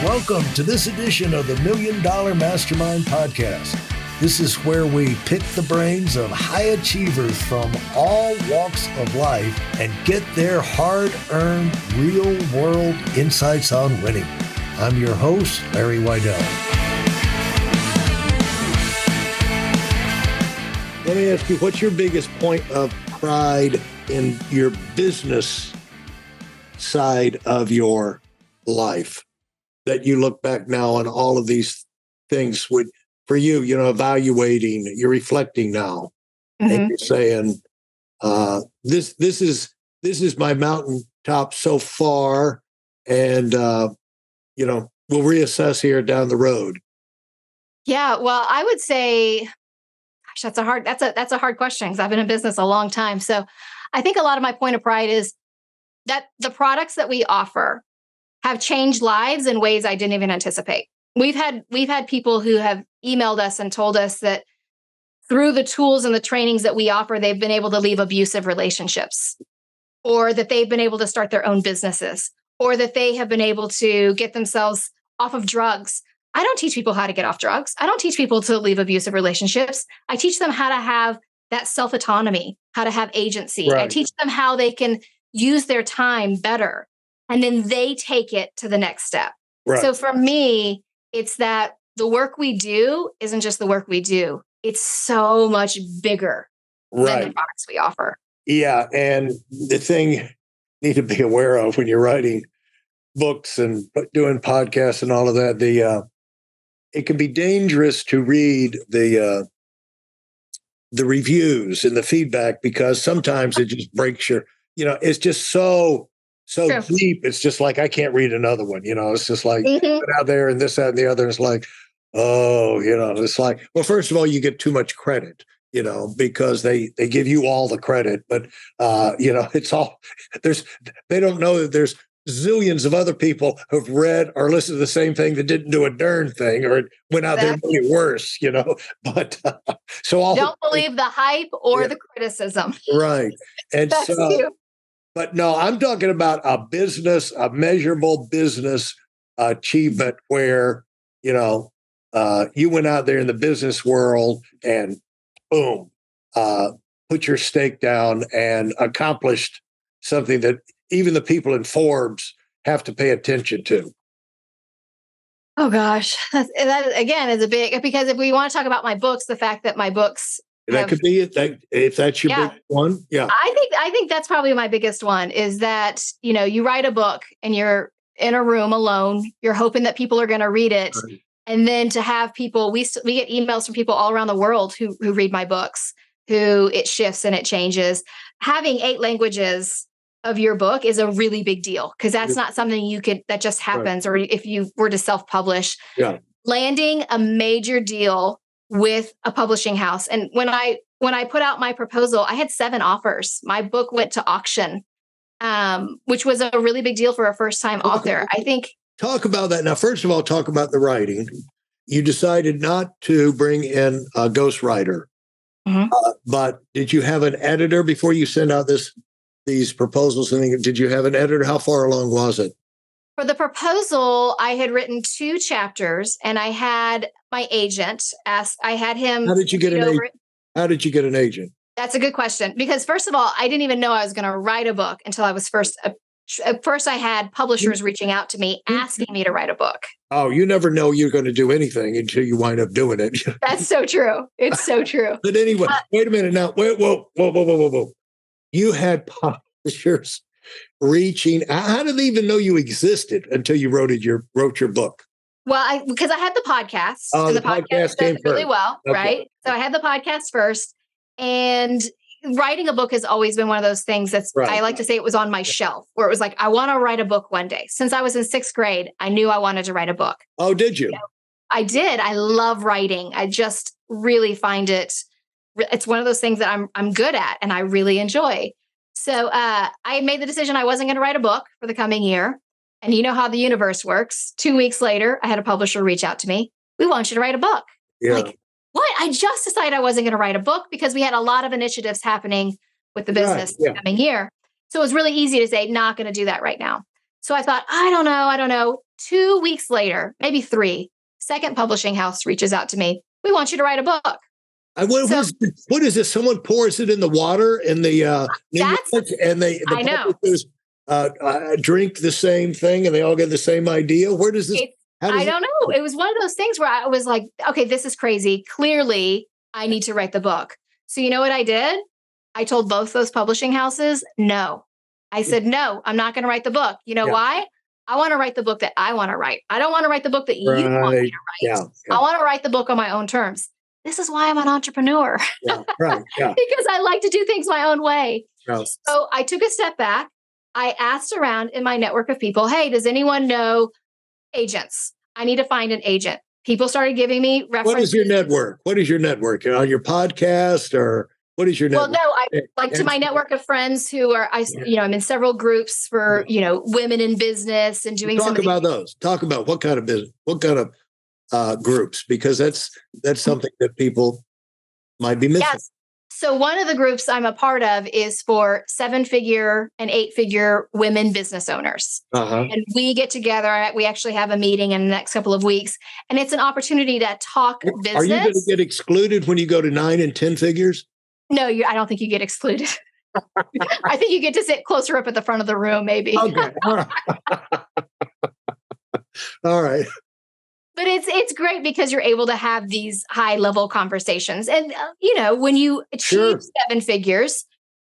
Welcome to this edition of the Million Dollar Mastermind podcast. This is where we pick the brains of high achievers from all walks of life and get their hard-earned, real-world insights on winning. I'm your host, Larry Weidel. Let me ask you, what's your biggest point of pride in your business side of your life that you look back now on all of these things would, for you, evaluating, you're reflecting now, and you're saying, this is my mountaintop so far, and we'll reassess here down the road. Yeah, well, I would say, gosh, that's a hard question because I've been in business a long time. So I think a lot of my point of pride is that the products that we offer have changed lives in ways I didn't even anticipate. We've had people who have emailed us and told us that through the tools and the trainings that we offer, they've been able to leave abusive relationships, or that they've been able to start their own businesses, or that they have been able to get themselves off of drugs. I don't teach people how to get off drugs. I don't teach people to leave abusive relationships. I teach them how to have that self-autonomy, how to have agency. Right. I teach them how they can use their time better. And then they take it to the next step. Right. So for me, it's that the work we do isn't just the work we do. It's so much bigger than the products we offer. Yeah. And the thing you need to be aware of when you're writing books and doing podcasts and all of that, it can be dangerous to read the reviews and the feedback, because sometimes it just breaks your, it's just so True. Deep. It's just like, I can't read another one. It's just like out there and this, that, and the other. It's like, it's like, well, first of all, you get too much credit, because they give you all the credit, but it's all they don't know that there's zillions of other people who've read or listened to the same thing that didn't do a darn thing, or it went out there really worse, but so don't believe the hype or the criticism. Right. And That's you. But no, I'm talking about a measurable business achievement where, you went out there in the business world and boom, put your stake down and accomplished something that even the people in Forbes have to pay attention to. Oh gosh, that again is a big, because if we want to talk about my books, the fact that my books could be it. If that's your big one, I think that's probably my biggest one, is that you write a book and you're in a room alone. You're hoping that people are going to read it, and then to have people, we get emails from people all around the world who read my books, who it shifts and it changes. Having 8 languages of your book is a really big deal, because that's not something that just happens, or if you were to self-publish. Landing a major deal with a publishing house. And when I put out my proposal, I had 7 offers. My book went to auction, which was a really big deal for a first-time author. I think. Talk about that. Now, first of all, talk about the writing. You decided not to bring in a ghostwriter, but did you have an editor before you sent out these proposals? And did you have an editor? How far along was it? For the proposal, I had written 2 chapters, and I had my agent ask. I had him. How did you get an agent? How did you get an agent? That's a good question, because first of all, I didn't even know I was going to write a book until I was first. At first, I had publishers reaching out to me asking me to write a book. Oh, you never know you're going to do anything until you wind up doing it. That's so true. It's so true. But anyway, wait a minute now. Whoa. You had publishers reaching. How did they even know you existed until you wrote your book? Well, because I had the podcast. Oh, the podcast came first. Really well, right? So I had the podcast first, and writing a book has always been one of those things that's, I like to say, it was on my shelf, where it was like, I want to write a book one day. Since I was in 6th grade, I knew I wanted to write a book. Oh, did you? I did. I love writing. I just really find it's one of those things that I'm good at and I really enjoy. So I made the decision I wasn't going to write a book for the coming year. And you know how the universe works. 2 weeks later, I had a publisher reach out to me. We want you to write a book. Yeah. Like, what? I just decided I wasn't going to write a book because we had a lot of initiatives happening with the business the coming year. So it was really easy to say, not going to do that right now. So I thought, I don't know. 2 weeks later, maybe 3, second publishing house reaches out to me. We want you to write a book. What is this? Someone pours it in the water and the I know. publishers drink the same thing and they all get the same idea. Where does this? I don't know. It was one of those things where I was like, okay, this is crazy. Clearly, I need to write the book. So you know what I did? I told both those publishing houses, no. I said, no, I'm not going to write the book. You know why? I want to write the book that I want to write. I don't want to write the book that you want me to write. Yeah. I want to write the book on my own terms. This is why I'm an entrepreneur. Yeah, right. Yeah. Because I like to do things my own way. Yeah. So I took a step back. I asked around in my network of people, hey, does anyone know agents? I need to find an agent. People started giving me references. What is your network? What is your network? On your podcast or what is your network? Well, no, I like to my network of friends who are, I'm in several groups for, women in business and doing Talk about those. Talk about what kind of business, what kind of groups, because that's something that people might be missing. Yes. So one of the groups I'm a part of is for 7-figure and 8-figure women business owners. And we get together. We actually have a meeting in the next couple of weeks. And it's an opportunity to talk business. Are you going to get excluded when you go to 9 and 10 figures? No, I don't think you get excluded. I think you get to sit closer up at the front of the room, maybe. Okay. All right. But it's great because you're able to have these high level conversations. And, when you achieve 7 figures,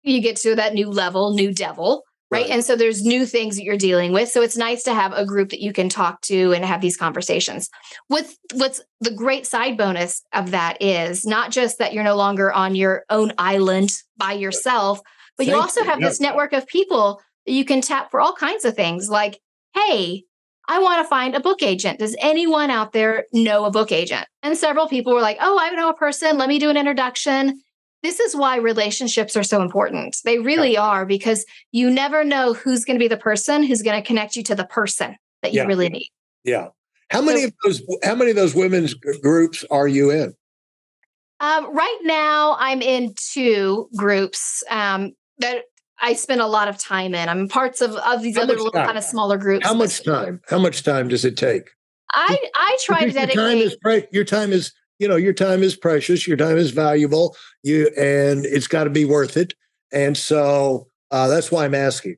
you get to that new level, new devil, right? And so there's new things that you're dealing with. So it's nice to have a group that you can talk to and have these conversations. What's the great side bonus of that is not just that you're no longer on your own island by yourself, but you also have this network of people that you can tap for all kinds of things like, hey, I want to find a book agent. Does anyone out there know a book agent? And several people were like, oh, I know a person. Let me do an introduction. This is why relationships are so important. They really are, because you never know who's going to be the person who's going to connect you to the person that you really need. Yeah. How many of those women's groups are you in? Right now, I'm in 2 groups that I spend a lot of time in. I'm parts of these other little kind of smaller groups. How much time? How much time does it take? I try to dedicate. Your time is precious. Your time is valuable. And it's got to be worth it. And so that's why I'm asking.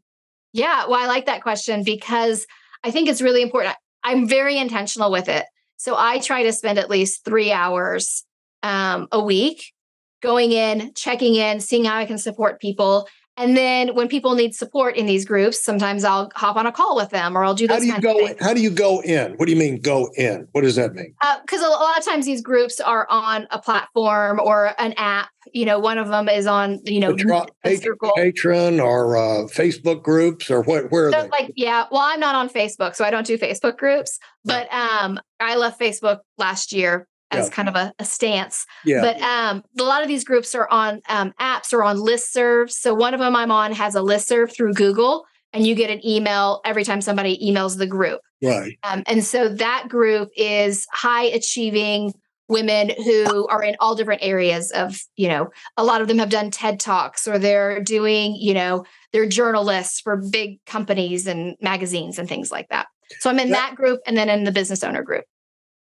Yeah, well, I like that question because I think it's really important. I'm very intentional with it. So I try to spend at least 3 hours a week going in, checking in, seeing how I can support people. And then when people need support in these groups, sometimes I'll hop on a call with them or I'll do those kinds of things. How do you go in? What do you mean go in? What does that mean? Because a lot of times these groups are on a platform or an app. One of them is on, Patreon or Facebook groups or what? Where are they? Well, I'm not on Facebook, so I don't do Facebook groups. But I left Facebook last year as kind of a stance. Yeah. But a lot of these groups are on apps or on listservs. So one of them I'm on has a listserv through Google, and you get an email every time somebody emails the group. Right. And so that group is high achieving women who are in all different areas of, a lot of them have done TED Talks or they're doing, they're journalists for big companies and magazines and things like that. So I'm in that group and then in the business owner group.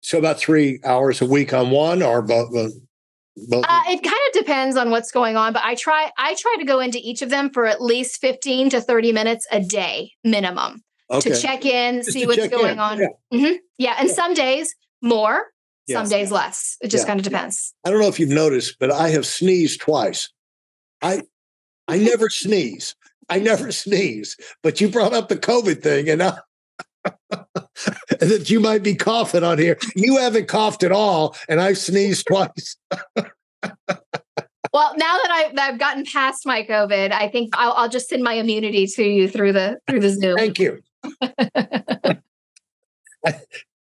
So about 3 hours a week on one or both? It kind of depends on what's going on, but I try to go into each of them for at least 15 to 30 minutes a day minimum to check in, see what's going on. Yeah. And some days more, some days less. It just kind of depends. I don't know if you've noticed, but I have sneezed twice. I never sneeze. But you brought up the COVID thing and that you might be coughing on here. You haven't coughed at all, and I've sneezed twice. Well, now that I've gotten past my COVID, I think I'll just send my immunity to you through the Zoom. Thank you.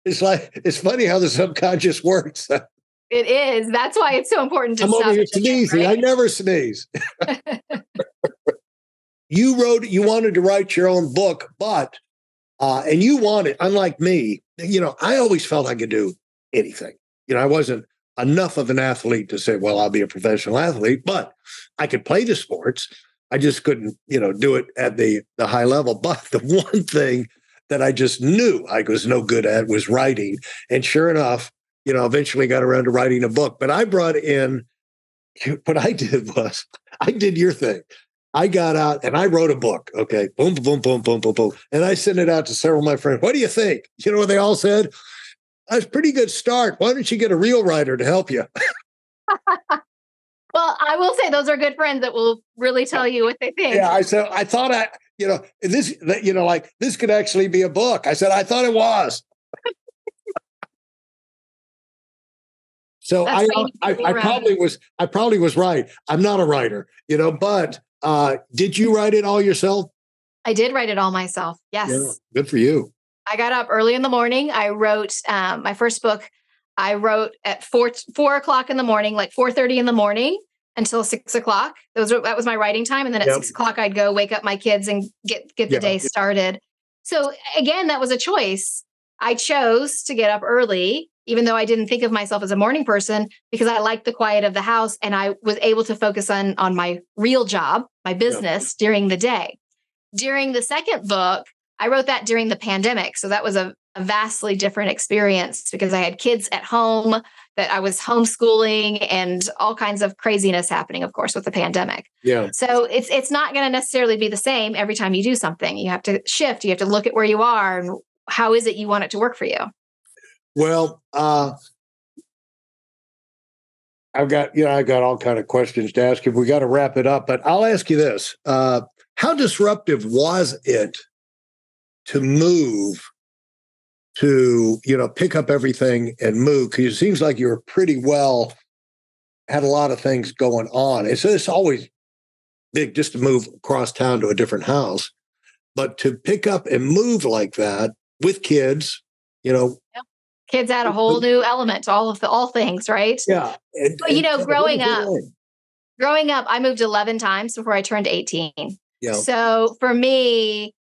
It's funny how the subconscious works. It is. That's why it's so important to I'm stop over here sneezing. Right? I never sneeze. You wanted to write your own book, but and you wanted, unlike me, I always felt I could do anything. I wasn't enough of an athlete to say, well, I'll be a professional athlete, but I could play the sports. I just couldn't, do it at the high level. But the one thing that I just knew I was no good at was writing. And sure enough, eventually got around to writing a book. But I brought in, what I did was, I did your thing. I got out and I wrote a book. Okay. Boom, boom, boom, boom, boom, boom. And I sent it out to several of my friends. What do you think? You know what they all said? That's a pretty good start. Why don't you get a real writer to help you? Well, I will say those are good friends that will really tell you what they think. Yeah. I thought this could actually be a book. I said, I thought it was. So I probably was right. I'm not a writer, but did you write it all yourself? I did write it all myself. Yes. Yeah, good for you. I got up early in the morning. I wrote my first book. I wrote at 4 o'clock in the morning, like 4:30 in the morning until 6 o'clock. That was my writing time. And then at 6 o'clock, I'd go wake up my kids and get the day started. So again, that was a choice. I chose to get up early, even though I didn't think of myself as a morning person, because I liked the quiet of the house and I was able to focus on my real job, my business during the day. During the second book, I wrote that during the pandemic. So that was a vastly different experience because I had kids at home that I was homeschooling and all kinds of craziness happening, of course, with the pandemic. Yeah. So it's not going to necessarily be the same every time you do something. You have to shift. You have to look at where you are and how is it you want it to work for you. Well, I've got all kind of questions to ask you. We got to wrap it up, but I'll ask you this. How disruptive was it to move to, pick up everything and move? Because it seems like you were had a lot of things going on. It's always big just to move across town to a different house, but to pick up and move like that with kids, Kids add a whole new element to all things, right? Yeah. But growing up, I moved 11 times before I turned 18. Yeah. So for me,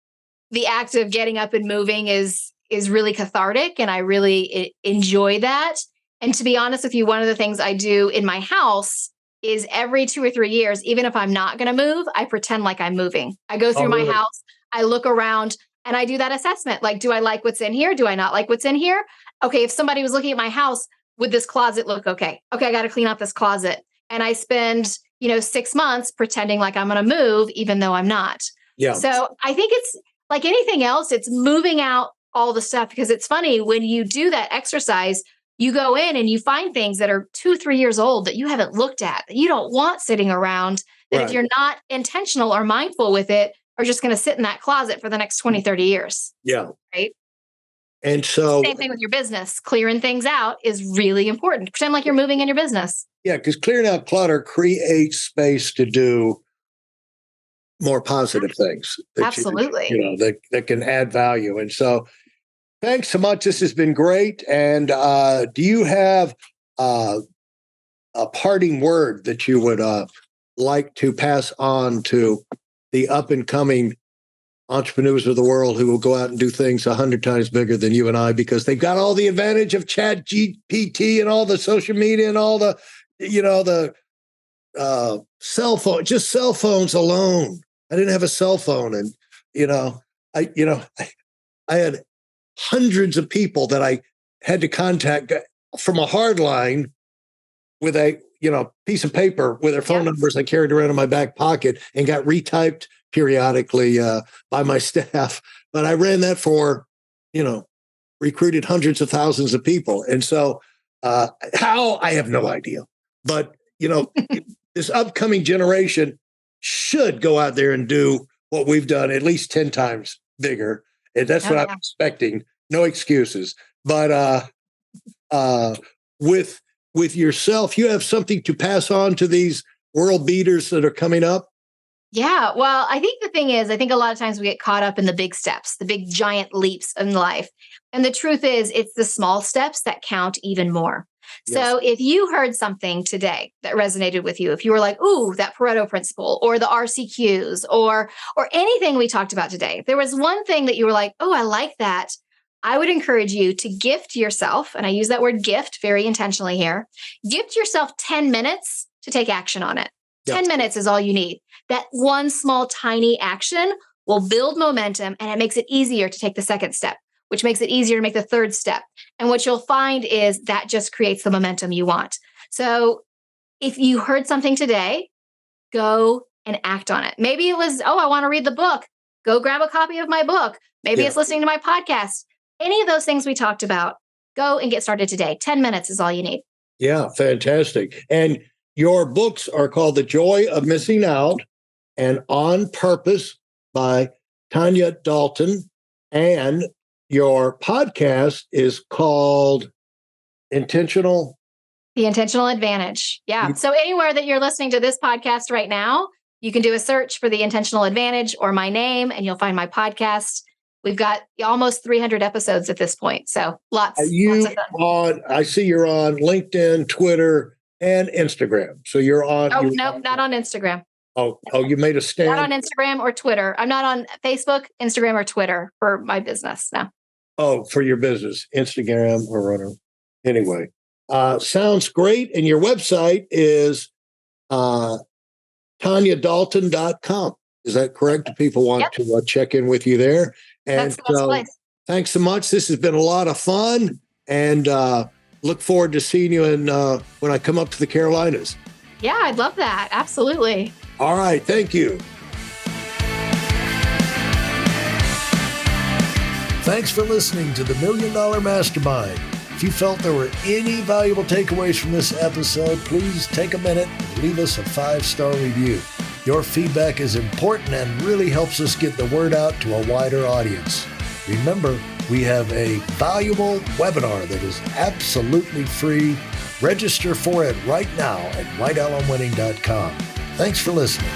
the act of getting up and moving is really cathartic, and I really enjoy that. And to be honest with you, one of the things I do in my house is every 2 or 3 years, even if I'm not going to move, I pretend like I'm moving. I go through my house, I look around, and I do that assessment. Like, do I like what's in here? Do I not like what's in here? Okay, if somebody was looking at my house, would this closet look okay? Okay, I got to clean out this closet. And I spend, 6 months pretending like I'm going to move, even though I'm not. Yeah. So I think it's like anything else, it's moving out all the stuff, because it's funny when you do that exercise, you go in and you find things that are 2-3 years old that you haven't looked at, that you don't want sitting around, that if you're not intentional or mindful with it, are just going to sit in that closet for the next 20-30 years. Yeah. Right. And so same thing with your business. Clearing things out is really important. Pretend like you're moving in your business. Yeah, because clearing out clutter creates space to do more positive things. Absolutely. That can add value. And so thanks so much. This has been great. And do you have a parting word that you would like to pass on to the up and coming entrepreneurs of the world who will go out and do things 100 times bigger than you and I, because they've got all the advantage of Chat GPT and all the social media and all the, cell phone, just cell phones alone. I didn't have a cell phone. And, I had hundreds of people that I had to contact from a hard line with a, piece of paper with their phone numbers I carried around in my back pocket and got retyped periodically by my staff. But I ran that for, recruited hundreds of thousands of people. And so how, I have no idea. But, this upcoming generation should go out there and do what we've done at least 10 times bigger. And that's what I'm expecting. No excuses. But with yourself, you have something to pass on to these world beaters that are coming up? Yeah. Well, I think the thing is, I think a lot of times we get caught up in the big steps, the big giant leaps in life. And the truth is, it's the small steps that count even more. Yes. So if you heard something today that resonated with you, if you were like, ooh, that Pareto principle or the RCQs or anything we talked about today, if there was one thing that you were like, oh, I like that, I would encourage you to gift yourself, and I use that word gift very intentionally here, gift yourself 10 minutes to take action on it. Yep. 10 minutes is all you need. That one small, tiny action will build momentum, and it makes it easier to take the second step, which makes it easier to make the third step. And what you'll find is that just creates the momentum you want. So if you heard something today, go and act on it. Maybe it was, I want to read the book. Go grab a copy of my book. Maybe it's listening to my podcast. Any of those things we talked about, go and get started today. 10 minutes is all you need. Yeah, fantastic. And your books are called The Joy of Missing Out and On Purpose by Tanya Dalton. And your podcast is called The Intentional Advantage. Yeah. So anywhere that you're listening to this podcast right now, you can do a search for The Intentional Advantage or my name, and you'll find my podcast. We've got almost 300 episodes at this point. So lots of fun. I see you're on LinkedIn, Twitter, and Instagram. So you're on. Oh, no, not on Instagram. Oh, you made a stand. Not on Instagram or Twitter. I'm not on Facebook, Instagram, or Twitter for my business now. Oh, for your business, Instagram or whatever. Anyway, sounds great. And your website is TanyaDalton.com. Is that correct? If people want to check in with you there. And that's the best place. Thanks so much. This has been a lot of fun. And look forward to seeing you when I come up to the Carolinas. Yeah, I'd love that. Absolutely. All right. Thank you. Thanks for listening to the Million Dollar Mastermind. If you felt there were any valuable takeaways from this episode, please take a minute and leave us a 5-star review. Your feedback is important and really helps us get the word out to a wider audience. Remember, we have a valuable webinar that is absolutely free. Register for it right now at weidelonwinning.com. Thanks for listening.